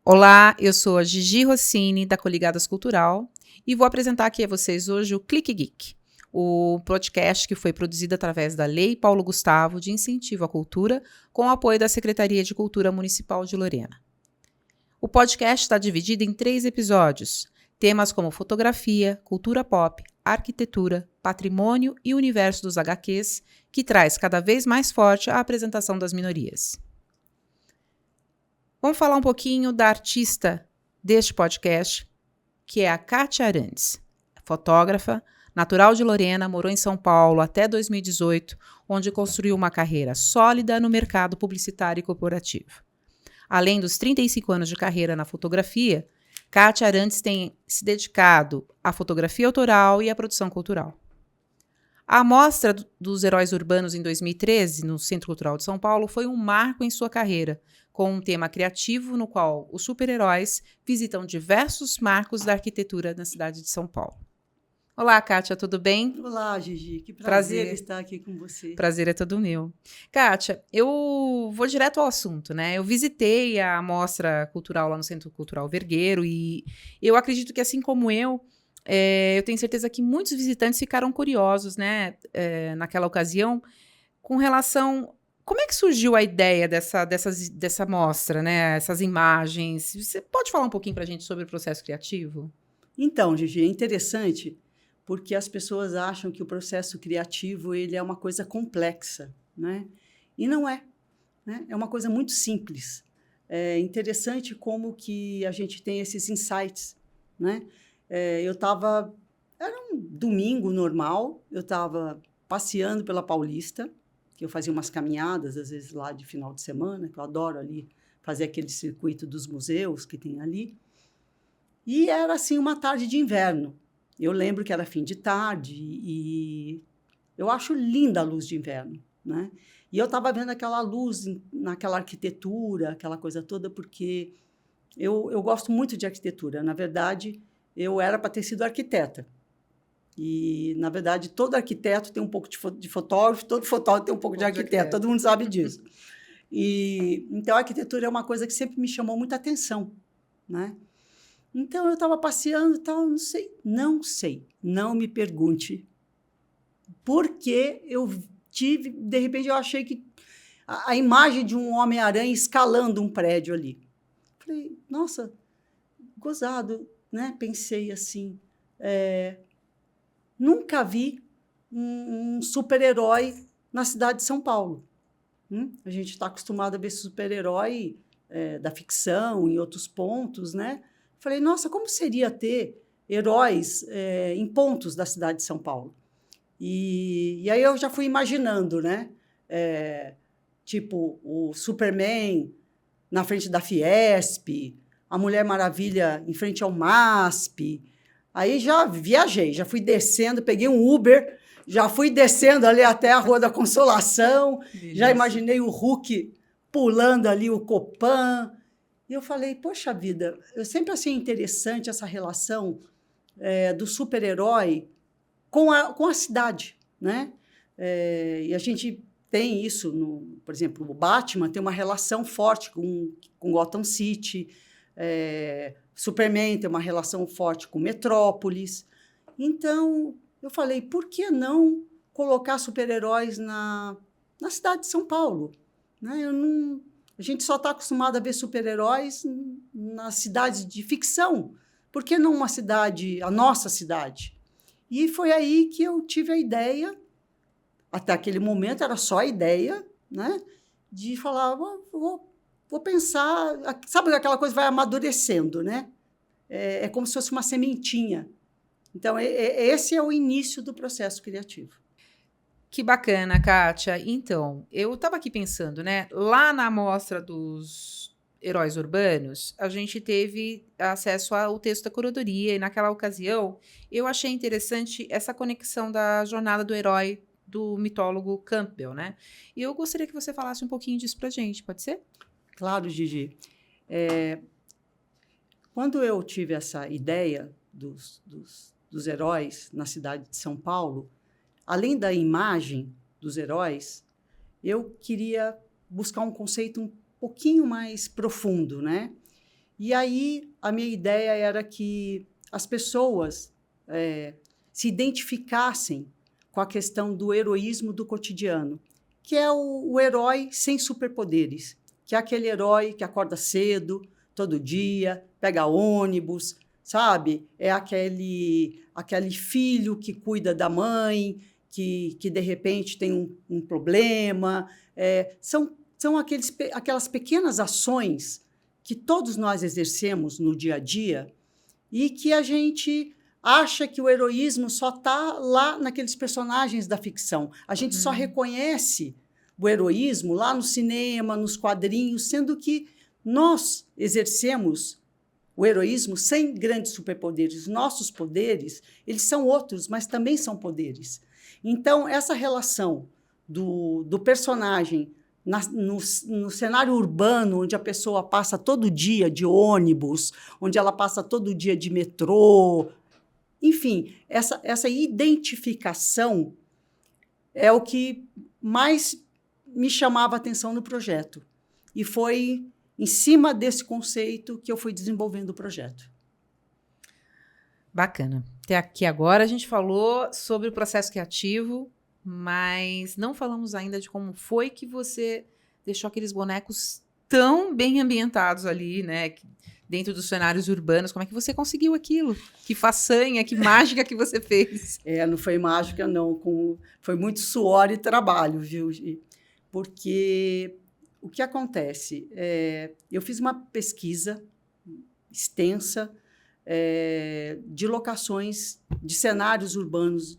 Olá, eu sou a Gigi Rossini, da Coligadas Cultural, e vou apresentar aqui a vocês hoje o Clique Geek, o podcast que foi produzido através da Lei Paulo Gustavo de Incentivo à Cultura, com o apoio da Secretaria de Cultura Municipal de Lorena. O podcast está dividido em 3 episódios, temas como fotografia, cultura pop, arquitetura, patrimônio e universo dos HQs, que traz cada vez mais forte a apresentação das minorias. Vamos falar um pouquinho da artista deste podcast, que é a Kátia Arantes, fotógrafa, natural de Lorena, morou em São Paulo até 2018, onde construiu uma carreira sólida no mercado publicitário e corporativo. Além dos 35 anos de carreira na fotografia, Kátia Arantes tem se dedicado à fotografia autoral e à produção cultural. A Mostra dos Heróis Urbanos em 2013, no Centro Cultural de São Paulo, foi um marco em sua carreira, com um tema criativo no qual os super-heróis visitam diversos marcos da arquitetura na cidade de São Paulo. Olá, Kátia, tudo bem? Olá, Gigi, que prazer estar aqui com você. Prazer é todo meu. Kátia, eu vou direto ao assunto, né? Eu visitei a Mostra Cultural lá no Centro Cultural Vergueiro e eu acredito que, assim como eu tenho certeza que muitos visitantes ficaram curiosos, né, naquela ocasião, com relação... Como é que surgiu a ideia dessa mostra, né? Essas imagens? Você pode falar um pouquinho para a gente sobre o processo criativo? Então, Gigi, é interessante porque as pessoas acham que o processo criativo ele é uma coisa complexa, né? E não é, né? É uma coisa muito simples. É interessante como que a gente tem esses insights, né? Era um domingo normal, eu estava passeando pela Paulista, que eu fazia umas caminhadas, às vezes, lá de final de semana, que eu adoro ali fazer aquele circuito dos museus que tem ali. E era, assim, uma tarde de inverno. Eu lembro que era fim de tarde e eu acho linda a luz de inverno, né? E eu estava vendo aquela luz naquela arquitetura, aquela coisa toda, porque eu gosto muito de arquitetura. Na verdade, eu era para ter sido arquiteta. E, na verdade, todo arquiteto tem um pouco de fotógrafo, todo fotógrafo tem um pouco de arquiteto, todo mundo sabe disso. Então, a arquitetura é uma coisa que sempre me chamou muita atenção, né? Então, eu estava passeando e tal, não sei, não me pergunte. Porque de repente, eu achei que a imagem de um Homem-Aranha escalando um prédio ali. Falei, nossa, gozado, né? Pensei assim... Nunca vi um super-herói na cidade de São Paulo. A gente está acostumado a ver super-herói da ficção, em outros pontos, né? Falei, nossa, como seria ter heróis em pontos da cidade de São Paulo? E aí eu já fui imaginando, né? Tipo, o Superman na frente da Fiesp, a Mulher Maravilha em frente ao MASP. Aí já viajei, já fui descendo, peguei um Uber, já fui descendo ali até a Rua da Consolação, já imaginei o Hulk pulando ali o Copan. E eu falei, poxa vida, eu sempre achei interessante essa relação do super-herói com a cidade, né? E a gente tem isso, por exemplo, o Batman tem uma relação forte com Gotham City, Superman tem uma relação forte com Metrópolis. Então, eu falei, por que não colocar super-heróis na cidade de São Paulo? Né? A gente só está acostumado a ver super-heróis nas cidades de ficção. Por que não a nossa cidade? E foi aí que eu tive a ideia, até aquele momento era só a ideia, né? De falar, vou pensar... Sabe aquela coisa que vai amadurecendo, né? É como se fosse uma sementinha. Então, esse é o início do processo criativo. Que bacana, Kátia. Então, eu estava aqui pensando, né? Lá na Mostra dos Heróis Urbanos, a gente teve acesso ao texto da curadoria e, naquela ocasião, eu achei interessante essa conexão da jornada do herói do mitólogo Campbell, né? E eu gostaria que você falasse um pouquinho disso para a gente, pode ser? Claro, Gigi. Quando eu tive essa ideia dos heróis na cidade de São Paulo, além da imagem dos heróis, eu queria buscar um conceito um pouquinho mais profundo, né? E aí a minha ideia era que as pessoas se identificassem com a questão do heroísmo do cotidiano, que é o herói sem superpoderes, que é aquele herói que acorda cedo, todo dia, pega ônibus, sabe? É aquele filho que cuida da mãe, que de repente tem um problema. São aquelas pequenas ações que todos nós exercemos no dia a dia e que a gente acha que o heroísmo só está lá naqueles personagens da ficção. A gente só reconhece o heroísmo lá no cinema, nos quadrinhos, sendo que nós exercemos o heroísmo sem grandes superpoderes. Nossos poderes, eles são outros, mas também são poderes. Então, essa relação do personagem no cenário urbano, onde a pessoa passa todo dia de ônibus, onde ela passa todo dia de metrô, enfim, essa identificação é o que mais me chamava a atenção no projeto. E foi em cima desse conceito que eu fui desenvolvendo o projeto. Bacana. Até aqui agora a gente falou sobre o processo criativo, mas não falamos ainda de como foi que você deixou aqueles bonecos tão bem ambientados ali, né? Dentro dos cenários urbanos. Como é que você conseguiu aquilo? Que façanha, que mágica que você fez? Não foi mágica, não. Foi muito suor e trabalho, viu? Porque o que acontece? Eu fiz uma pesquisa extensa de locações, de cenários urbanos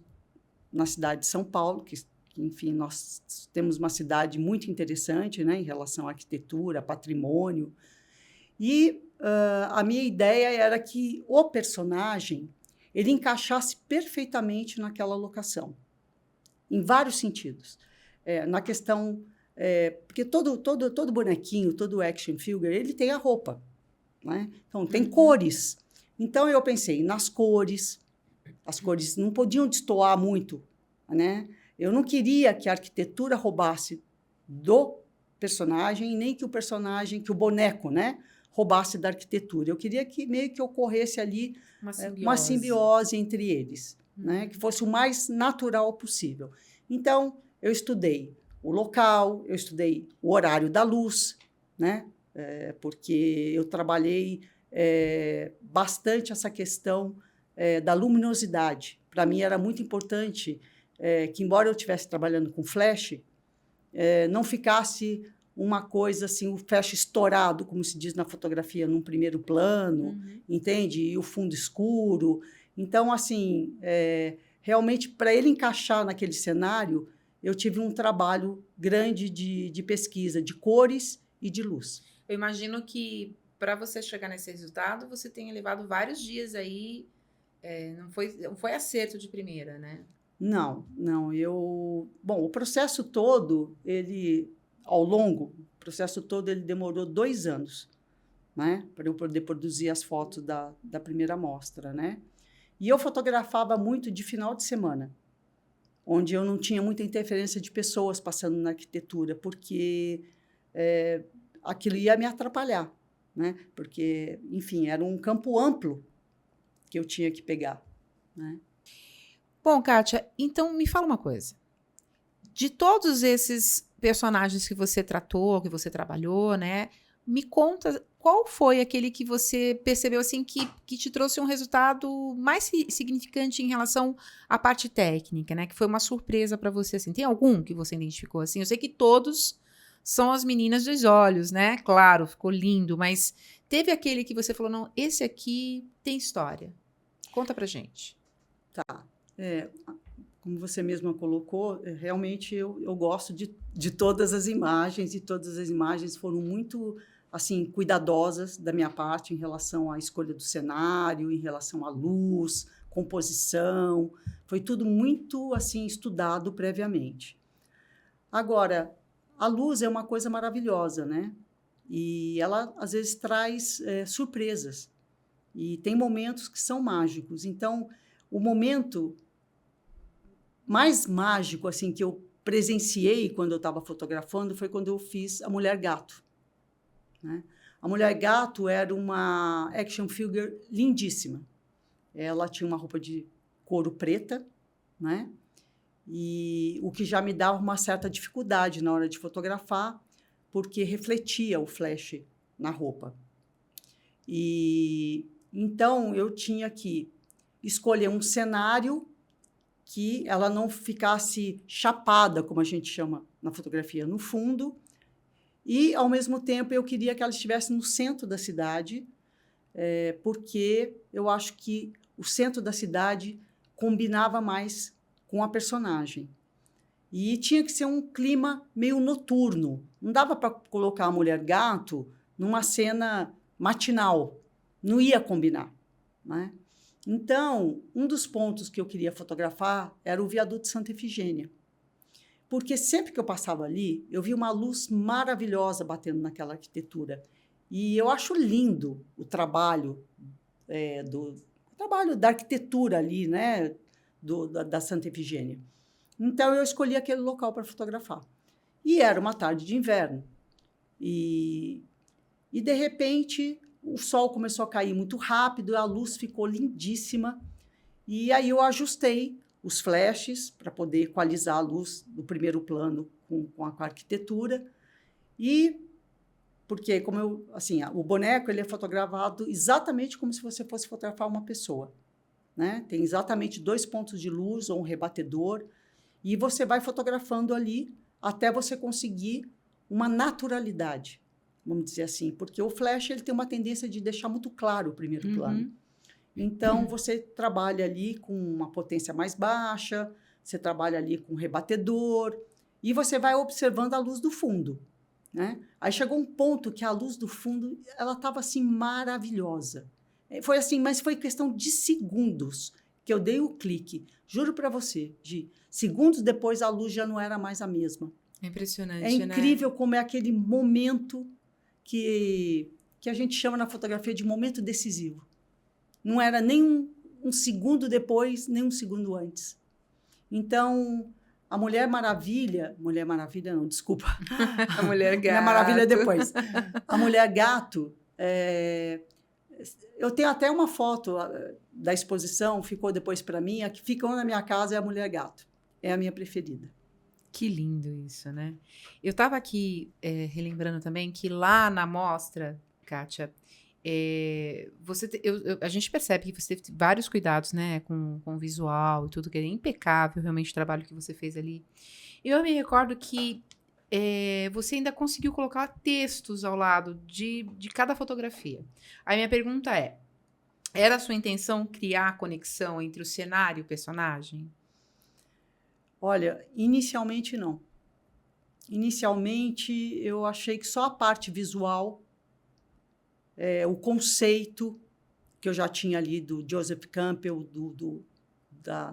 na cidade de São Paulo, que, enfim, nós temos uma cidade muito interessante, né, em relação à arquitetura, patrimônio. E a minha ideia era que o personagem ele encaixasse perfeitamente naquela locação, em vários sentidos. Na questão... porque todo bonequinho, todo action figure, ele tem a roupa, né? Então, tem cores. Então, eu pensei nas cores. As cores não podiam destoar muito, né? Eu não queria que a arquitetura roubasse do personagem, nem que o boneco, né, roubasse da arquitetura. Eu queria que meio que ocorresse ali uma simbiose entre eles, né, que fosse o mais natural possível. Então, eu estudei o local, eu estudei o horário da luz, né, porque eu trabalhei bastante essa questão da luminosidade. Para mim, era muito importante que, embora eu estivesse trabalhando com flash, não ficasse uma coisa assim, o flash estourado, como se diz na fotografia, num primeiro plano, entende? E o fundo escuro. Então, assim, realmente, para ele encaixar naquele cenário, eu tive um trabalho grande de pesquisa, de cores e de luz. Eu imagino que, para você chegar nesse resultado, você tenha levado vários dias aí. Não foi acerto de primeira, né? Não. Bom, o processo todo, o processo todo ele demorou 2 anos, né, para eu poder produzir as fotos da primeira mostra, né? E eu fotografava muito de final de semana, onde eu não tinha muita interferência de pessoas passando na arquitetura, porque aquilo ia me atrapalhar, né? Porque, enfim, era um campo amplo que eu tinha que pegar, né? Bom, Kátia, então me fala uma coisa. De todos esses personagens que você tratou, que você trabalhou, né? Me conta qual foi aquele que você percebeu assim que te trouxe um resultado mais significante em relação à parte técnica, né? Que foi uma surpresa para você, assim. Tem algum que você identificou assim? Eu sei que todos são as meninas dos olhos, né? Claro, ficou lindo, mas teve aquele que você falou, não, esse aqui tem história. Conta pra gente. Tá. Como você mesma colocou, realmente eu gosto de todas as imagens, e todas as imagens foram muito assim cuidadosas da minha parte em relação à escolha do cenário, em relação à luz, composição, foi tudo muito assim estudado previamente. Agora, a luz é uma coisa maravilhosa, né? E ela às vezes traz surpresas, e tem momentos que são mágicos. Então, o momento mais mágico assim que eu presenciei quando eu estava fotografando foi quando eu fiz a Mulher Gato, né? A Mulher Gato era uma action figure lindíssima. Ela tinha uma roupa de couro preta, né? E o que já me dava uma certa dificuldade na hora de fotografar, porque refletia o flash na roupa. E então eu tinha que escolher um cenário que ela não ficasse chapada, como a gente chama na fotografia, no fundo, e, ao mesmo tempo, eu queria que ela estivesse no centro da cidade, porque eu acho que o centro da cidade combinava mais com a personagem. E tinha que ser um clima meio noturno. Não dava para colocar a Mulher Gato numa cena matinal. Não ia combinar, né? Então, um dos pontos que eu queria fotografar era o viaduto Santa Efigênia. Porque sempre que eu passava ali, eu via uma luz maravilhosa batendo naquela arquitetura. E eu acho lindo o trabalho, da arquitetura ali, né, da Santa Efigênia. Então, eu escolhi aquele local para fotografar. E era uma tarde de inverno. E de repente, o sol começou a cair muito rápido, a luz ficou lindíssima. E aí eu ajustei os flashes para poder equalizar a luz do primeiro plano com a arquitetura. E porque, o boneco ele é fotografado exatamente como se você fosse fotografar uma pessoa, né? Tem exatamente 2 pontos de luz ou um rebatedor, e você vai fotografando ali até você conseguir uma naturalidade, vamos dizer assim, porque o flash ele tem uma tendência de deixar muito claro o primeiro plano. Então, você trabalha ali com uma potência mais baixa, você trabalha ali com rebatedor, e você vai observando a luz do fundo, né? Aí chegou um ponto que a luz do fundo ela estava assim, maravilhosa. Foi assim, mas foi questão de segundos que eu dei o clique. Juro para você, Gi, segundos depois a luz já não era mais a mesma. É impressionante, É incrível, né? Como é aquele momento que a gente chama na fotografia de momento decisivo. Não era nem um segundo depois, nem um segundo antes. Então, a Mulher Maravilha não, desculpa. A Mulher Gato. Mulher Maravilha depois. A Mulher Gato, eu tenho até uma foto da exposição, ficou depois para mim, a que ficou na minha casa é a Mulher Gato. É a minha preferida. Que lindo isso, né? Eu estava aqui relembrando também que lá na mostra, Kátia, a gente percebe que você teve vários cuidados, né, com o visual e tudo, que é impecável realmente o trabalho que você fez ali. Eu me recordo que você ainda conseguiu colocar textos ao lado de cada fotografia. Aí minha pergunta era a sua intenção criar a conexão entre o cenário e o personagem? Olha, inicialmente não. Inicialmente eu achei que só a parte visual, o conceito que eu já tinha ali do Joseph Campbell,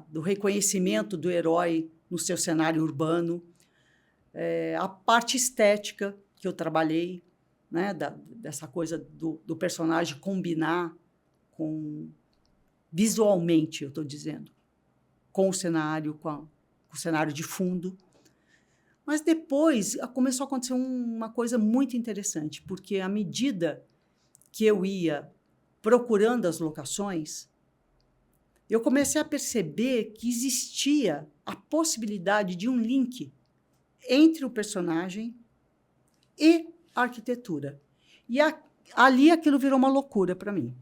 do reconhecimento do herói no seu cenário urbano, a parte estética que eu trabalhei, né, dessa coisa do personagem combinar visualmente, eu estou dizendo, com o cenário, com o cenário de fundo. Mas depois começou a acontecer uma coisa muito interessante, porque à medida que eu ia procurando as locações, eu comecei a perceber que existia a possibilidade de um link entre o personagem e a arquitetura. E ali aquilo virou uma loucura para mim,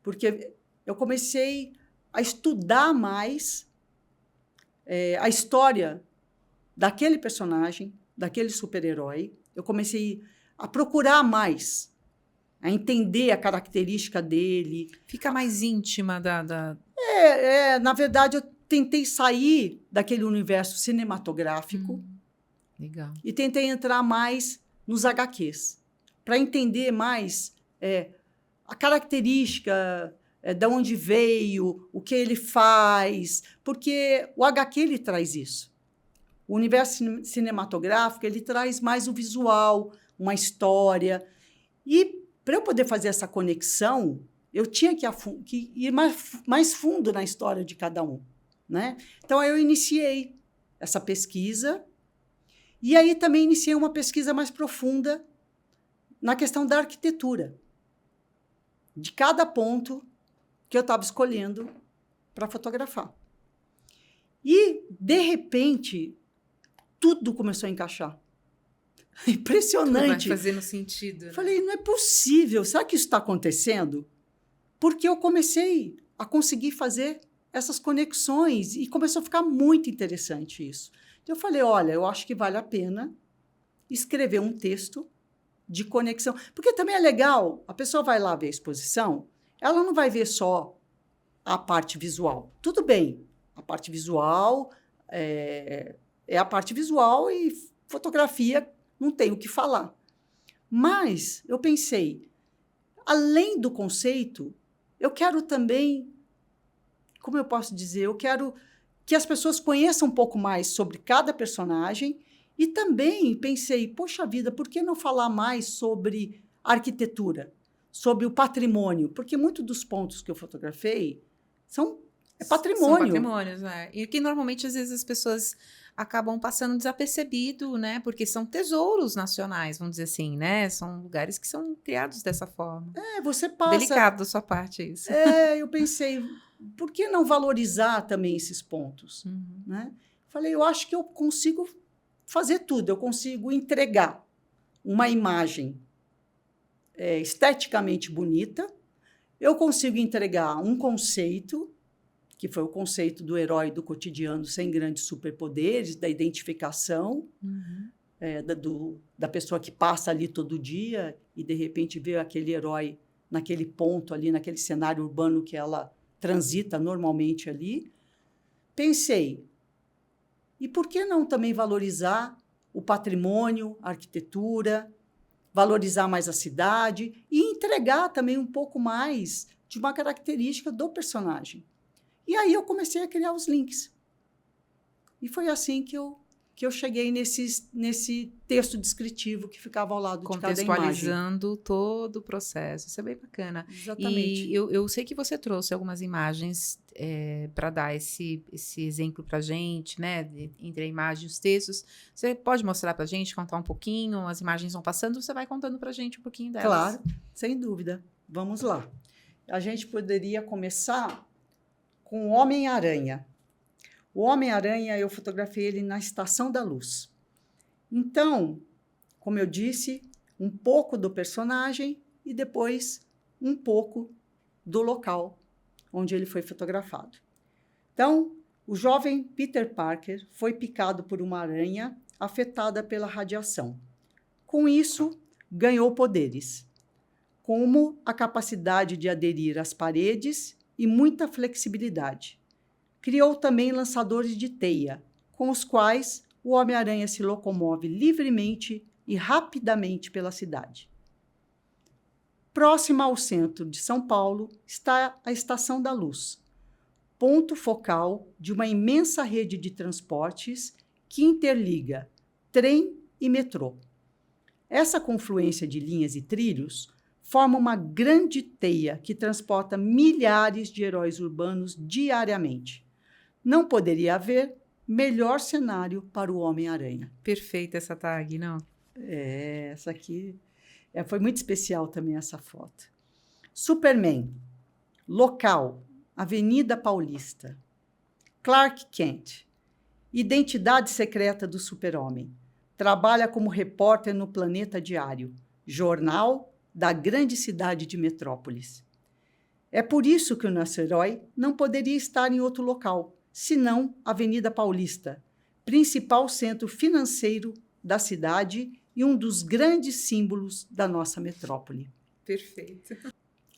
porque eu comecei a estudar mais a história daquele personagem, daquele super-herói. Eu comecei a procurar mais, a entender a característica dele. Fica mais íntima da... Na verdade, eu tentei sair daquele universo cinematográfico. Legal. E tentei entrar mais nos HQs, para entender mais a característica, de onde veio, o que ele faz, porque o HQ ele traz isso. O universo cinematográfico ele traz mais o visual, uma história. E, para eu poder fazer essa conexão, eu tinha que ir mais fundo na história de cada um, né? Então, eu iniciei essa pesquisa. E aí também iniciei uma pesquisa mais profunda na questão da arquitetura, de cada ponto que eu estava escolhendo para fotografar. E, de repente, tudo começou a encaixar. Impressionante. Vai fazendo sentido. Né? Falei, não é possível. Será que isso está acontecendo? Porque eu comecei a conseguir fazer essas conexões e começou a ficar muito interessante isso. Então, eu falei, olha, eu acho que vale a pena escrever um texto de conexão. Porque também é legal, a pessoa vai lá ver a exposição, ela não vai ver só a parte visual. Tudo bem, a parte visual é a parte visual e fotografia não tem o que falar. Mas eu pensei, além do conceito, eu quero também, como eu posso dizer, eu quero que as pessoas conheçam um pouco mais sobre cada personagem e também pensei, poxa vida, por que não falar mais sobre arquitetura, sobre o patrimônio? Porque muitos dos pontos que eu fotografei são patrimônio. São patrimônios, né? E que normalmente, às vezes, as pessoas acabam passando desapercebido, né? Porque são tesouros nacionais, vamos dizer assim, né? São lugares que são criados dessa forma. Você passa... Delicado da sua parte isso. Eu pensei, por que não valorizar também esses pontos? Uhum. Né? Falei, eu acho que eu consigo fazer tudo, eu consigo entregar uma imagem esteticamente bonita, eu consigo entregar um conceito, que foi o conceito do herói do cotidiano sem grandes superpoderes, da identificação, da pessoa que passa ali todo dia e, de repente, vê aquele herói naquele ponto ali, naquele cenário urbano que ela transita normalmente ali. Pensei, e por que não também valorizar o patrimônio, a arquitetura, valorizar mais a cidade e entregar também um pouco mais de uma característica do personagem? E aí eu comecei a criar os links. E foi assim que eu cheguei nesse texto descritivo que ficava ao lado de cada imagem. Contextualizando todo o processo. Isso é bem bacana. Exatamente. E eu sei que você trouxe algumas imagens para dar esse exemplo para a gente, né? Entre a imagem e os textos. Você pode mostrar para a gente, contar um pouquinho? As imagens vão passando, você vai contando para a gente um pouquinho delas. Claro, sem dúvida. Vamos lá. A gente poderia começar com o Homem-Aranha. O Homem-Aranha, eu fotografei ele na Estação da Luz. Então, como eu disse, um pouco do personagem e depois um pouco do local onde ele foi fotografado. Então, o jovem Peter Parker foi picado por uma aranha afetada pela radiação. Com isso, ganhou poderes, como a capacidade de aderir às paredes e muita flexibilidade. Criou também lançadores de teia, com os quais o Homem-Aranha se locomove livremente e rapidamente pela cidade. Próxima ao centro de São Paulo está a Estação da Luz, ponto focal de uma imensa rede de transportes que interliga trem e metrô. Essa confluência de linhas e trilhos forma uma grande teia que transporta milhares de heróis urbanos diariamente. Não poderia haver melhor cenário para o Homem-Aranha. Perfeita essa tag, não? Essa aqui foi muito especial também, essa foto. Superman, local, Avenida Paulista. Clark Kent, identidade secreta do super-homem. Trabalha como repórter no Planeta Diário, jornal da grande cidade de Metrópolis. É por isso que o nosso herói não poderia estar em outro local, senão Avenida Paulista, principal centro financeiro da cidade e um dos grandes símbolos da nossa metrópole. Perfeito.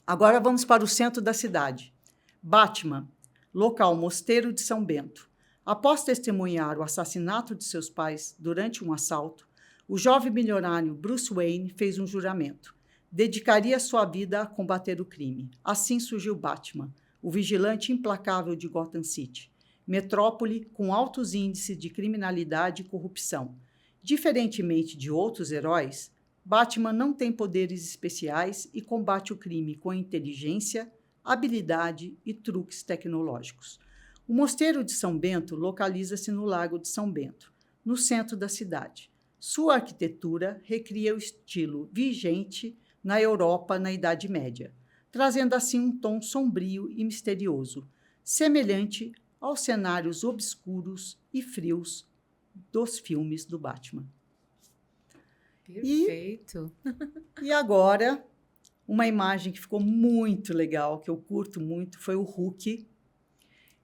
Agora vamos para o centro da cidade. Batman, local Mosteiro de São Bento. Após testemunhar o assassinato de seus pais durante um assalto, o jovem milionário Bruce Wayne fez um juramento. Dedicaria sua vida a combater o crime. Assim surgiu Batman, o vigilante implacável de Gotham City, metrópole com altos índices de criminalidade e corrupção. Diferentemente de outros heróis, Batman não tem poderes especiais e combate o crime com inteligência, habilidade e truques tecnológicos. O Mosteiro de São Bento localiza-se no Lago de São Bento, no centro da cidade. Sua arquitetura recria o estilo vigente na Europa na Idade Média, trazendo assim um tom sombrio e misterioso, semelhante aos cenários obscuros e frios dos filmes do Batman. Perfeito. E agora, uma imagem que ficou muito legal, que eu curto muito, foi o Hulk.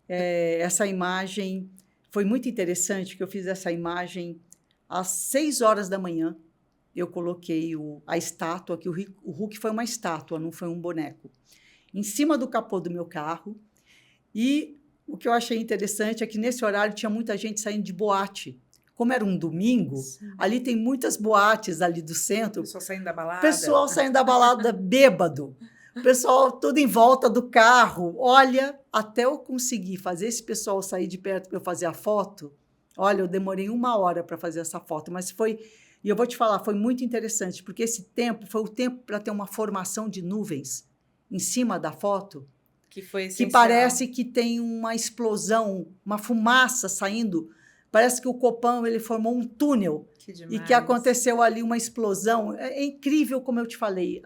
Essa imagem foi muito interessante, porque eu fiz essa imagem às 6 horas da manhã. Eu coloquei a estátua, que o Hulk foi uma estátua, não foi um boneco, em cima do capô do meu carro. E o que eu achei interessante é que, nesse horário, tinha muita gente saindo de boate. Como era um domingo, sim, ali tem muitas boates ali do centro. Pessoal saindo da balada. Pessoal saindo da balada bêbado. Pessoal todo em volta do carro. Olha, até eu conseguir fazer esse pessoal sair de perto para eu fazer a foto, olha, eu demorei 1 hora para fazer essa foto, mas foi... E eu vou te falar, foi muito interessante, porque esse tempo foi o tempo para ter uma formação de nuvens em cima da foto, que foi essencial. Que parece que tem uma explosão, uma fumaça saindo. Parece que o Copan ele formou um túnel e que aconteceu ali uma explosão. É incrível, como eu te falei,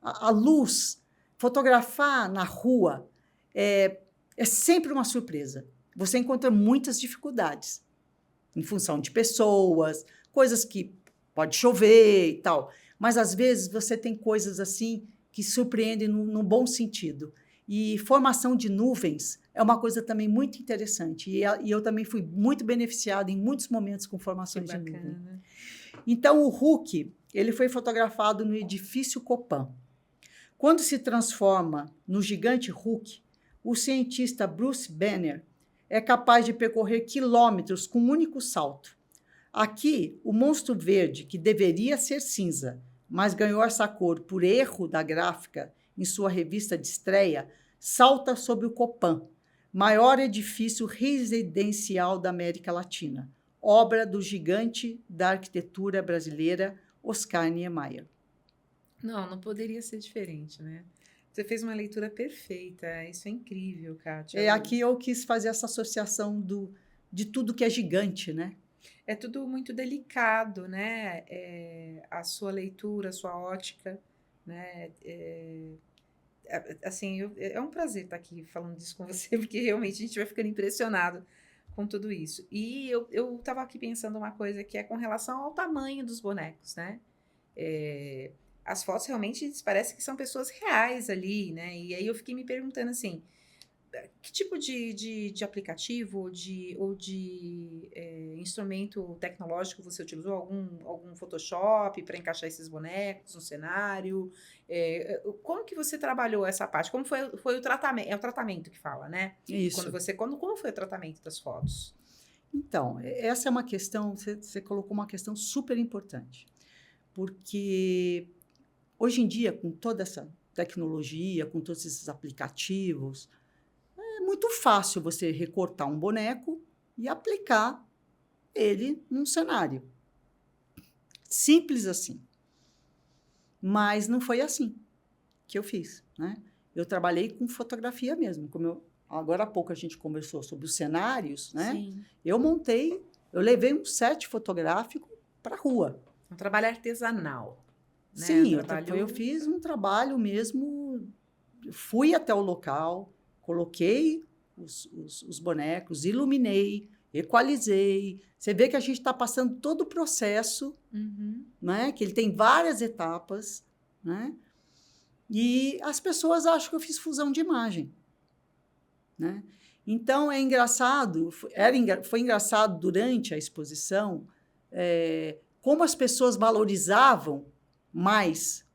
a luz, fotografar na rua é sempre uma surpresa. Você encontra muitas dificuldades em função de pessoas, coisas que pode chover e tal, mas às vezes você tem coisas assim que surpreendem no bom sentido. E formação de nuvens é uma coisa também muito interessante. E eu também fui muito beneficiada em muitos momentos com formações de nuvem. Então, o Hulk ele foi fotografado no edifício Copan. Quando se transforma no gigante Hulk, o cientista Bruce Banner é capaz de percorrer quilômetros com um único salto. Aqui, o monstro verde, que deveria ser cinza, mas ganhou essa cor por erro da gráfica em sua revista de estreia, salta sobre o Copan, maior edifício residencial da América Latina, obra do gigante da arquitetura brasileira, Oscar Niemeyer. Não poderia ser diferente, né? Você fez uma leitura perfeita, isso é incrível, Kátia. Aqui eu quis fazer essa associação de tudo que é gigante, né? É tudo muito delicado, né? A sua leitura, a sua ótica, né? Assim, é um prazer estar aqui falando disso com você, porque realmente a gente vai ficando impressionado com tudo isso. E eu estava aqui pensando uma coisa que é com relação ao tamanho dos bonecos, né? As fotos realmente parece que são pessoas reais ali, né? E aí eu fiquei me perguntando assim, que tipo de aplicativo ou de instrumento tecnológico você utilizou? Algum Photoshop para encaixar esses bonecos no cenário? Como que você trabalhou essa parte? Como foi o tratamento? É o tratamento que fala, né? Isso. Como foi o tratamento das fotos? Então, essa é uma questão, você colocou uma questão super importante. Porque hoje em dia, com toda essa tecnologia, com todos esses aplicativos, é muito fácil você recortar um boneco e aplicar ele num cenário. Simples assim. Mas não foi assim que eu fiz, né? Eu trabalhei com fotografia mesmo. Agora há pouco a gente conversou sobre os cenários, né? Sim. Eu levei um set fotográfico para a rua. Um trabalho artesanal. Né? Sim, eu fiz um trabalho mesmo, fui até o local, coloquei os bonecos, iluminei, equalizei. Você vê que a gente está passando todo o processo, né? Que ele tem várias etapas, né? E as pessoas acham que eu fiz fusão de imagem, né? Então, é engraçado, foi engraçado durante a exposição como as pessoas valorizavam mais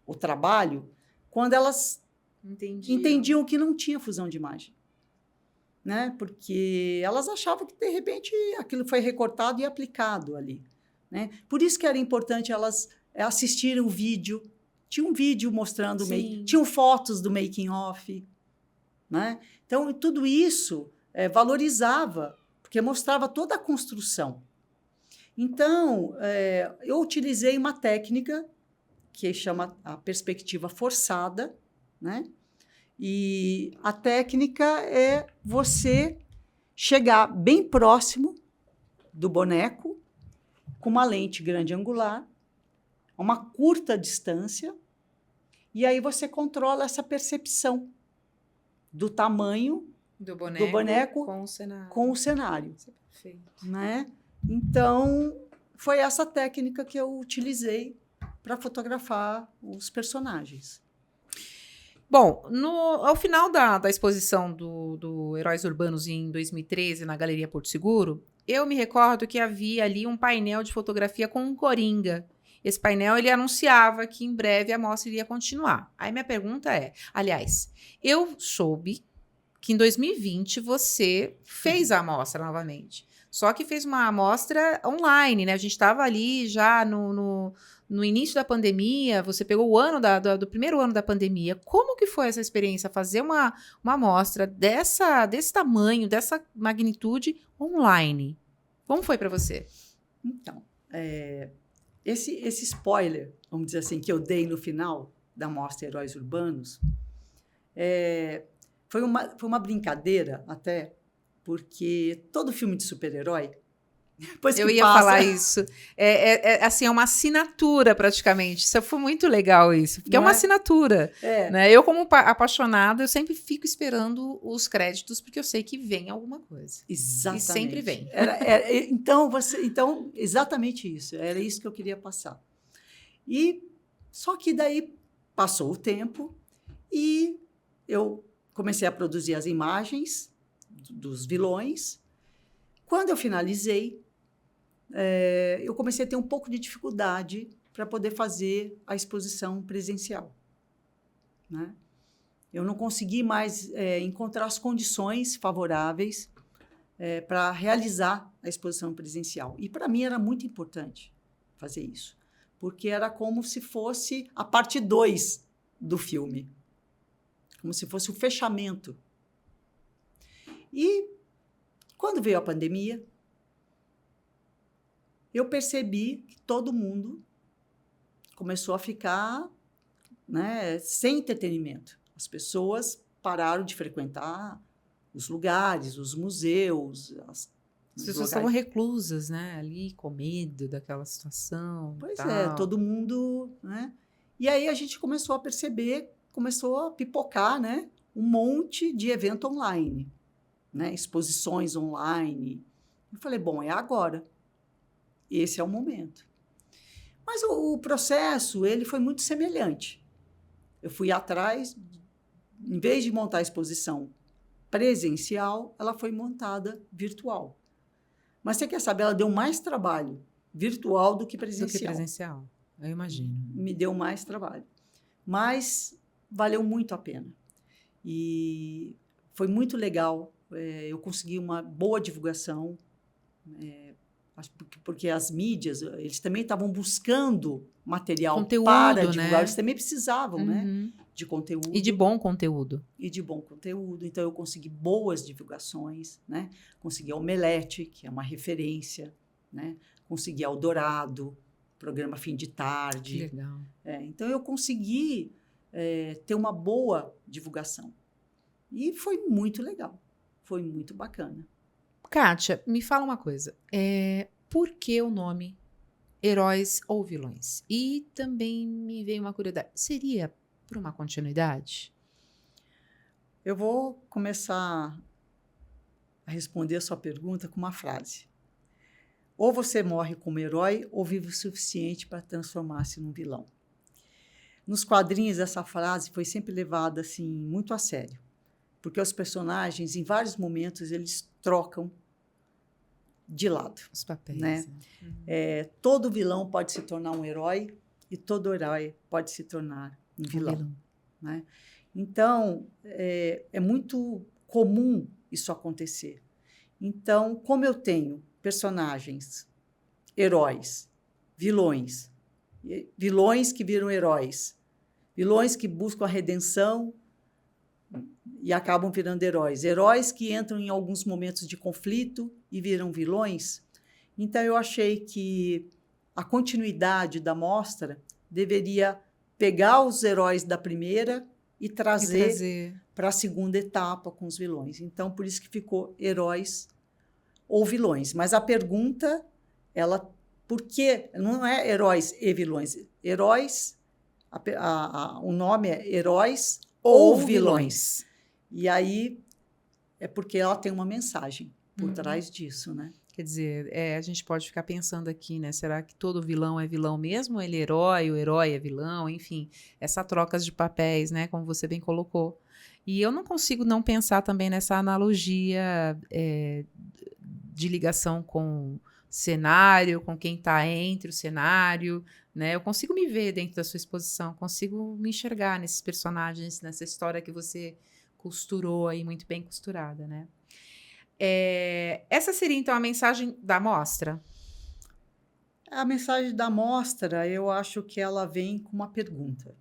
o trabalho quando elas entendiam que não tinha fusão de imagem, né? Porque elas achavam que, de repente, aquilo foi recortado e aplicado ali, né? Por isso que era importante elas assistirem o vídeo. Tinha um vídeo mostrando tinham fotos do making of, né? Então, tudo isso valorizava, porque mostrava toda a construção. Então, eu utilizei uma técnica que chama a perspectiva forçada, né? E a técnica é você chegar bem próximo do boneco com uma lente grande angular, uma curta distância, e aí você controla essa percepção do tamanho do boneco com o cenário. Isso é perfeito. Né? Então, foi essa técnica que eu utilizei para fotografar os personagens. Bom, ao final da exposição do Heróis Urbanos em 2013, na Galeria Porto Seguro, eu me recordo que havia ali um painel de fotografia com um coringa. Esse painel, ele anunciava que em breve a mostra iria continuar. Aí minha pergunta é, aliás, eu soube que em 2020 você fez a amostra novamente. Só que fez uma amostra online, né? A gente estava ali já no início da pandemia, você pegou o ano do primeiro ano da pandemia. Como que foi essa experiência? Fazer uma amostra desse tamanho, dessa magnitude online. Como foi para você? Então, esse spoiler, vamos dizer assim, que eu dei no final da mostra Heróis Urbanos, foi uma brincadeira até, porque todo filme de super-herói, eu ia falar isso. Assim, é uma assinatura, praticamente. Isso foi muito legal, isso. Porque é uma assinatura. Né? Eu, como apaixonada, eu sempre fico esperando os créditos, porque eu sei que vem alguma coisa. Exatamente. E sempre vem. Então, exatamente isso. Era isso que eu queria passar. Só que daí passou o tempo e eu comecei a produzir as imagens dos vilões. Quando eu finalizei, eu comecei a ter um pouco de dificuldade para poder fazer a exposição presencial. Né? Eu não consegui mais encontrar as condições favoráveis para realizar a exposição presencial. E, para mim, era muito importante fazer isso, porque era como se fosse a parte 2 do filme, como se fosse o fechamento. E, quando veio a pandemia, eu percebi que todo mundo começou a ficar, né, sem entretenimento. As pessoas pararam de frequentar os lugares, os museus. As pessoas estavam reclusas, né, ali, com medo daquela situação. Pois é, todo mundo... Né? E aí a gente começou a perceber, começou a pipocar, né, um monte de evento online, né, exposições online. Eu falei, bom, é agora. Esse é o momento. Mas o processo, ele foi muito semelhante. Eu fui atrás, em vez de montar a exposição presencial, ela foi montada virtual. Mas você quer saber, ela deu mais trabalho virtual do que presencial. Eu imagino. Me deu mais trabalho. Mas valeu muito a pena. E foi muito legal. Eu consegui uma boa divulgação, porque as mídias, eles também estavam buscando material conteúdo, para divulgar, né? Eles também precisavam, né, de conteúdo. E de bom conteúdo. Então, eu consegui boas divulgações, né? Consegui a Omelete, que é uma referência, né? Consegui Eldorado, programa Fim de Tarde. Que legal. Então, eu consegui ter uma boa divulgação. E foi muito legal. Foi muito bacana. Kátia, me fala uma coisa. Por que o nome Heróis ou Vilões? E também me veio uma curiosidade. Seria por uma continuidade? Eu vou começar a responder a sua pergunta com uma frase. Ou você morre como herói, ou vive o suficiente para transformar-se num vilão. Nos quadrinhos, essa frase foi sempre levada assim, muito a sério. Porque os personagens, em vários momentos, eles trocam de lado. Os papéis. Né? Todo vilão pode se tornar um herói e todo herói pode se tornar um vilão. Né? Então, é muito comum isso acontecer. Então, como eu tenho personagens, heróis, vilões que viram heróis, vilões que buscam a redenção e acabam virando heróis que entram em alguns momentos de conflito e viram vilões. Então, eu achei que a continuidade da mostra deveria pegar os heróis da primeira e trazer para a segunda etapa com os vilões. Então, por isso que ficou Heróis ou Vilões. Mas a pergunta, ela Porque não é heróis e vilões. Heróis, o nome é Heróis ou Vilões. E aí é porque ela tem uma mensagem por trás disso, né? Quer dizer, a gente pode ficar pensando aqui, né? Será que todo vilão é vilão mesmo? Ele é herói, o herói é vilão? Enfim, essa troca de papéis, né? Como você bem colocou. E eu não consigo não pensar também nessa analogia de ligação com cenário, com quem está entre o cenário, né? Eu consigo me ver dentro da sua exposição, consigo me enxergar nesses personagens, nessa história que você costurou aí, muito bem costurada, né? Essa seria, então, a mensagem da mostra? A mensagem da mostra, eu acho que ela vem com uma pergunta,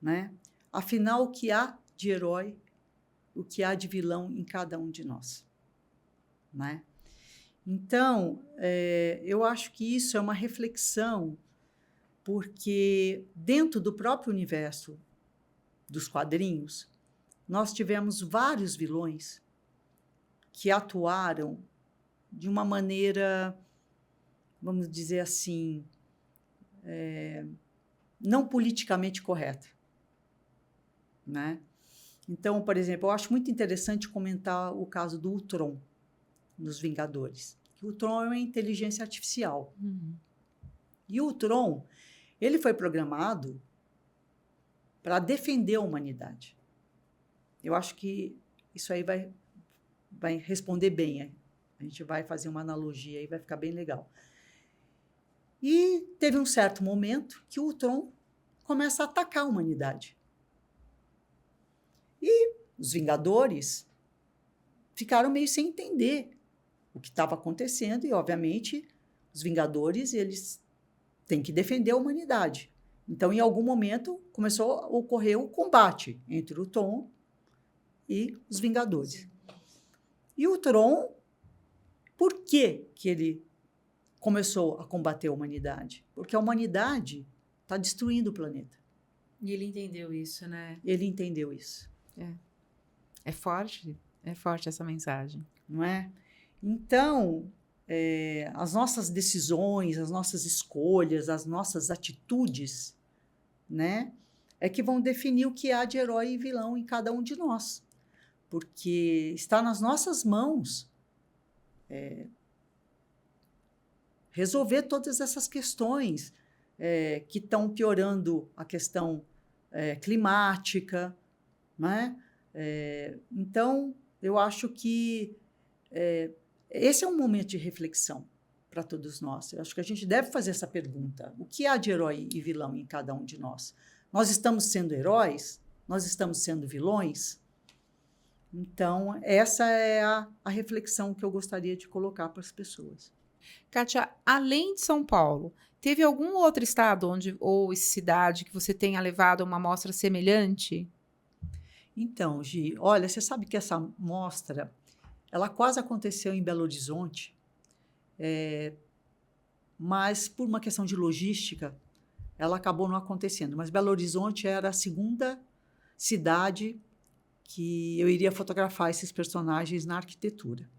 né? Afinal, o que há de herói, o que há de vilão em cada um de nós, né? Então, eu acho que isso é uma reflexão, porque dentro do próprio universo dos quadrinhos, nós tivemos vários vilões que atuaram de uma maneira, vamos dizer assim, não politicamente correta, né? Então, por exemplo, eu acho muito interessante comentar o caso do Ultron nos Vingadores. O Ultron é uma inteligência artificial. E o Ultron, ele foi programado para defender a humanidade. Eu acho que isso aí vai responder bem. A gente vai fazer uma analogia e vai ficar bem legal. E teve um certo momento que o Ultron começa a atacar a humanidade. E os Vingadores ficaram meio sem entender o que estava acontecendo e, obviamente, os Vingadores, eles têm que defender a humanidade. Então, em algum momento, começou a ocorrer o combate entre o Ultron e os Vingadores. E o Ultron, por que ele começou a combater a humanidade? Porque a humanidade está destruindo o planeta. E ele entendeu isso, né? Ele entendeu isso. É forte essa mensagem. Não é? Então, as nossas decisões, as nossas escolhas, as nossas atitudes, né, é que vão definir o que há de herói e vilão em cada um de nós. Porque está nas nossas mãos resolver todas essas questões que estão piorando a questão climática, né? Então, eu acho que esse é um momento de reflexão para todos nós. Eu acho que a gente deve fazer essa pergunta. O que há de herói e vilão em cada um de nós? Nós estamos sendo heróis? Nós estamos sendo vilões? Então, essa é a reflexão que eu gostaria de colocar para as pessoas. Kátia, além de São Paulo, teve algum outro estado ou cidade que você tenha levado uma mostra semelhante? Então, Gi, olha, você sabe que essa mostra, ela quase aconteceu em Belo Horizonte, mas por uma questão de logística, ela acabou não acontecendo. Mas Belo Horizonte era a segunda cidade que eu iria fotografar esses personagens na arquitetura.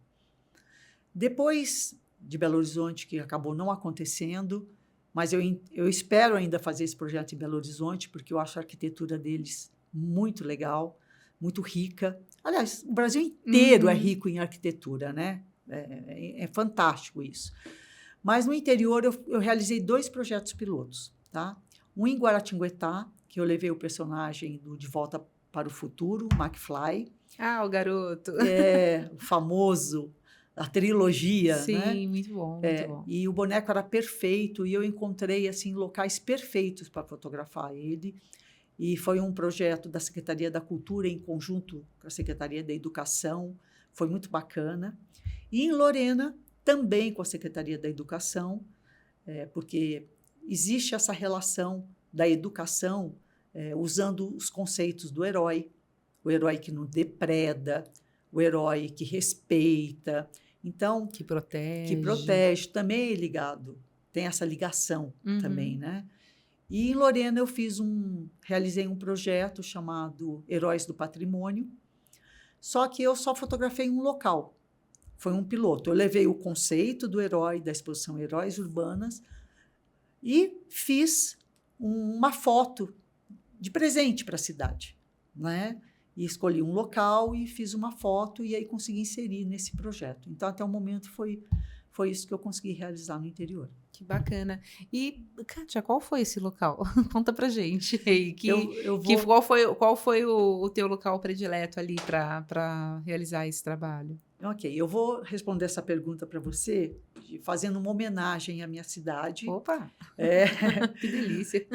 Depois de Belo Horizonte, que acabou não acontecendo, mas eu espero ainda fazer esse projeto em Belo Horizonte, porque eu acho a arquitetura deles muito legal, muito rica. Aliás, o Brasil inteiro é rico em arquitetura, né? É fantástico isso. Mas no interior eu realizei 2 projetos pilotos, tá? Um em Guaratinguetá, que eu levei o personagem do De Volta para o Futuro, McFly. Ah, o garoto. O famoso, a trilogia, Sim, né? muito bom, muito bom. E o boneco era perfeito, e eu encontrei assim locais perfeitos para fotografar ele. E foi um projeto da Secretaria da Cultura em conjunto com a Secretaria da Educação, foi muito bacana. E em Lorena, também com a Secretaria da Educação, porque existe essa relação da educação usando os conceitos do herói, o herói que não depreda, o herói que respeita, então que protege, também é ligado, tem essa ligação também, né? E em Lorena eu realizei um projeto chamado Heróis do Patrimônio, só que eu só fotografei um local, foi um piloto. Eu levei o conceito do herói, da exposição Heróis Urbanas, e fiz uma foto de presente para a cidade, né? E escolhi um local e fiz uma foto e aí consegui inserir nesse projeto. Então, até o momento, foi isso que eu consegui realizar no interior. Que bacana. E, Kátia, qual foi esse local? Conta pra gente aí. Qual foi o teu local predileto ali para realizar esse trabalho? Ok, eu vou responder essa pergunta para você fazendo uma homenagem à minha cidade. Opa! Que delícia!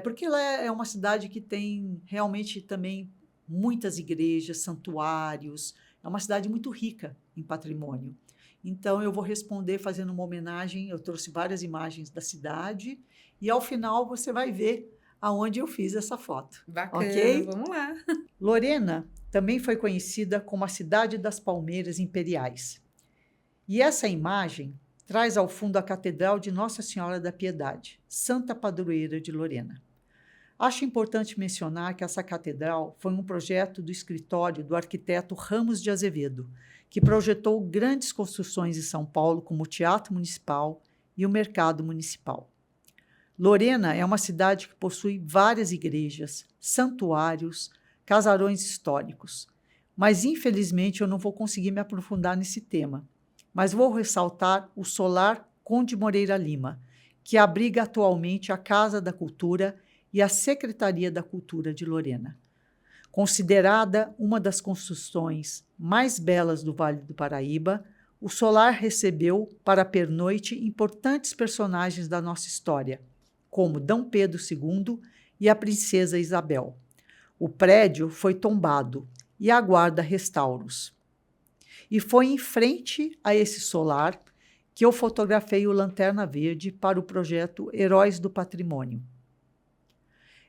Porque ela é uma cidade que tem realmente também muitas igrejas, santuários. É uma cidade muito rica em patrimônio. Então, eu vou responder fazendo uma homenagem. Eu trouxe várias imagens da cidade e, ao final, você vai ver aonde eu fiz essa foto. Bacana, okay? Vamos lá. Lorena também foi conhecida como a cidade das palmeiras imperiais. E essa imagem traz ao fundo a Catedral de Nossa Senhora da Piedade, Santa Padroeira de Lorena. Acho importante mencionar que essa catedral foi um projeto do escritório do arquiteto Ramos de Azevedo, que projetou grandes construções em São Paulo, como o Teatro Municipal e o Mercado Municipal. Lorena é uma cidade que possui várias igrejas, santuários, casarões históricos. Mas, infelizmente, eu não vou conseguir me aprofundar nesse tema. Mas vou ressaltar o Solar Conde Moreira Lima, que abriga atualmente a Casa da Cultura e a Secretaria da Cultura de Lorena. Considerada uma das construções mais belas do Vale do Paraíba, o Solar recebeu para a pernoite importantes personagens da nossa história, como D. Pedro II e a Princesa Isabel. O prédio foi tombado e aguarda restauros. E foi em frente a esse solar que eu fotografei o Lanterna Verde para o projeto Heróis do Patrimônio.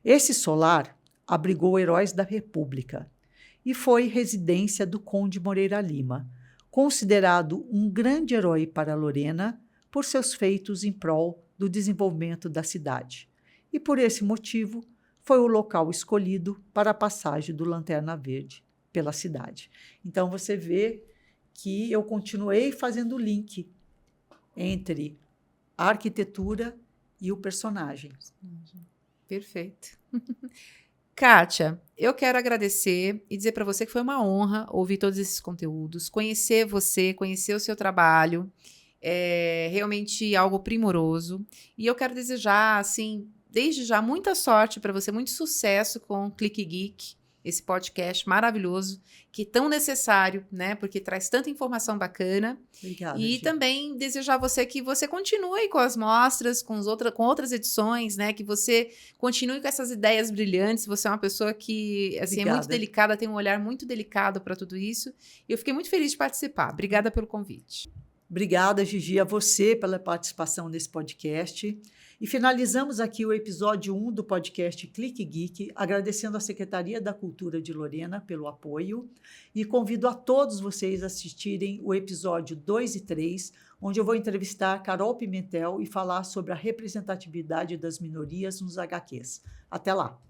Esse solar abrigou heróis da República e foi residência do Conde Moreira Lima, considerado um grande herói para Lorena por seus feitos em prol do desenvolvimento da cidade. E por esse motivo, foi o local escolhido para a passagem do Lanterna Verde pela cidade. Então, você vê que eu continuei fazendo o link entre a arquitetura e o personagem. Perfeito. Kátia, eu quero agradecer e dizer para você que foi uma honra ouvir todos esses conteúdos, conhecer você, conhecer o seu trabalho. É realmente algo primoroso. E eu quero desejar, assim, desde já, muita sorte para você, muito sucesso com o Clique Geek, esse podcast maravilhoso, que é tão necessário, né? Porque traz tanta informação bacana. Obrigada, E Gi. também desejar a você que você continue com as mostras, com outras edições, né? Que você continue com essas ideias brilhantes. Você é uma pessoa que, assim, é muito Obrigada. delicada, tem um olhar muito delicado para tudo isso. E eu fiquei muito feliz de participar. Obrigada pelo convite. Obrigada, Gigi, a você pela participação nesse podcast. E finalizamos aqui o episódio 1 do podcast Clique Geek, agradecendo à Secretaria da Cultura de Lorena pelo apoio e convido a todos vocês a assistirem o episódio 2 e 3, onde eu vou entrevistar Carol Pimentel e falar sobre a representatividade das minorias nos HQs. Até lá!